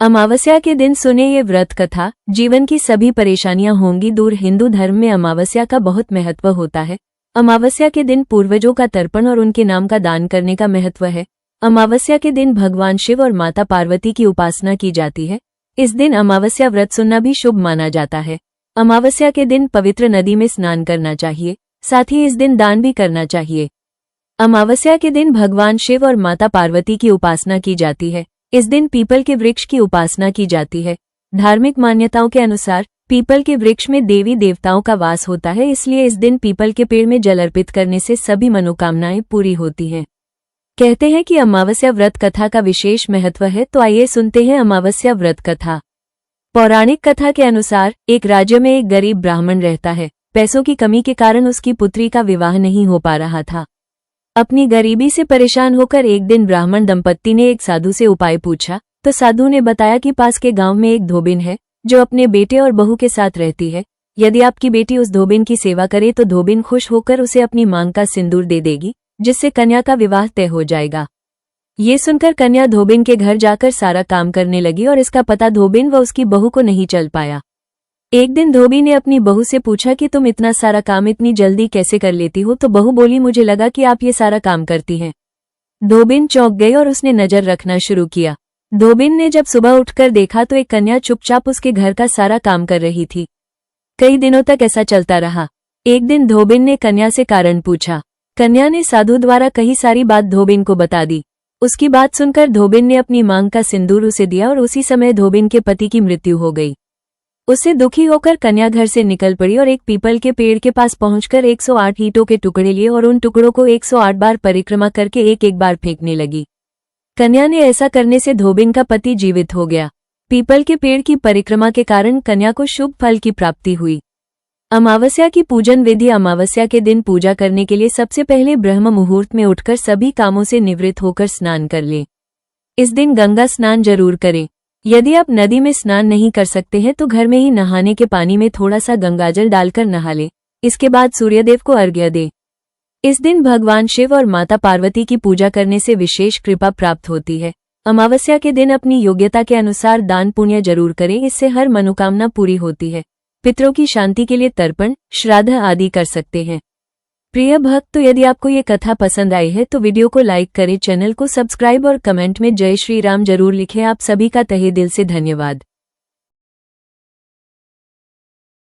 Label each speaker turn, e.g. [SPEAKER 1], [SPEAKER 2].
[SPEAKER 1] अमावस्या के दिन सुने ये व्रत कथा, जीवन की सभी परेशानियां होंगी दूर। हिंदू धर्म में अमावस्या का बहुत महत्व होता है। अमावस्या के दिन पूर्वजों का तर्पण और उनके नाम का दान करने का महत्व है। अमावस्या के दिन भगवान शिव और माता पार्वती की उपासना की जाती है। इस दिन अमावस्या व्रत सुनना भी शुभ माना जाता है। अमावस्या के दिन पवित्र नदी में स्नान करना चाहिए, साथ ही इस दिन दान भी करना चाहिए। अमावस्या के दिन भगवान शिव और माता पार्वती की उपासना की जाती है। इस दिन पीपल के वृक्ष की उपासना की जाती है। धार्मिक मान्यताओं के अनुसार पीपल के वृक्ष में देवी देवताओं का वास होता है, इसलिए इस दिन पीपल के पेड़ में जल अर्पित करने से सभी मनोकामनाएं पूरी होती हैं। कहते हैं कि अमावस्या व्रत कथा का विशेष महत्व है, तो आइए सुनते हैं अमावस्या व्रत कथा। पौराणिक कथा के अनुसार एक राज्य में एक गरीब ब्राह्मण रहता है। पैसों की कमी के कारण उसकी पुत्री का विवाह नहीं हो पा रहा था। अपनी गरीबी से परेशान होकर एक दिन ब्राह्मण दंपत्ति ने एक साधु से उपाय पूछा, तो साधु ने बताया कि पास के गांव में एक धोबिन है जो अपने बेटे और बहू के साथ रहती है। यदि आपकी बेटी उस धोबिन की सेवा करे तो धोबिन खुश होकर उसे अपनी मांग का सिंदूर दे देगी, जिससे कन्या का विवाह तय हो जाएगा। ये सुनकर कन्या धोबिन के घर जाकर सारा काम करने लगी और इसका पता धोबिन व उसकी बहू को नहीं चल पाया। एक दिन धोबी ने अपनी बहू से पूछा कि तुम इतना सारा काम इतनी जल्दी कैसे कर लेती हो, तो बहू बोली, मुझे लगा कि आप ये सारा काम करती हैं। धोबिन चौंक गई और उसने नजर रखना शुरू किया। धोबिन ने जब सुबह उठकर देखा तो एक कन्या चुपचाप उसके घर का सारा काम कर रही थी। कई दिनों तक ऐसा चलता रहा। एक दिन धोबिन ने कन्या से कारण पूछा। कन्या ने साधु द्वारा कही सारी बात धोबिन को बता दी। उसकी बात सुनकर धोबिन ने अपनी मांग का सिंदूर उसे दिया और उसी समय धोबिन के पति की मृत्यु हो गई। उससे दुखी होकर कन्या घर से निकल पड़ी और एक पीपल के पेड़ के पास पहुंचकर 108 ईंटों के टुकड़े लिए और उन टुकड़ों को 108 बार परिक्रमा करके एक एक बार फेंकने लगी। कन्या ने ऐसा करने से धोबिन का पति जीवित हो गया। पीपल के पेड़ की परिक्रमा के कारण कन्या को शुभ फल की प्राप्ति हुई। अमावस्या की पूजन विधि। अमावस्या के दिन पूजा करने के लिए सबसे पहले ब्रह्म मुहूर्त में उठकर सभी कामों से निवृत्त होकर स्नान कर लें। इस दिन गंगा स्नान जरूर करें। यदि आप नदी में स्नान नहीं कर सकते हैं तो घर में ही नहाने के पानी में थोड़ा सा गंगाजल डालकर नहा लें। इसके बाद सूर्यदेव को अर्घ्य दें। इस दिन भगवान शिव और माता पार्वती की पूजा करने से विशेष कृपा प्राप्त होती है। अमावस्या के दिन अपनी योग्यता के अनुसार दान पुण्य जरूर करें, इससे हर मनोकामना पूरी होती है। पितरों की शांति के लिए तर्पण, श्राद्ध आदि कर सकते हैं। प्रिय भक्त, तो यदि आपको ये कथा पसंद आई है तो वीडियो को लाइक करें, चैनल को सब्सक्राइब और कमेंट में जय श्री राम जरूर लिखें। आप सभी का तहे दिल से धन्यवाद।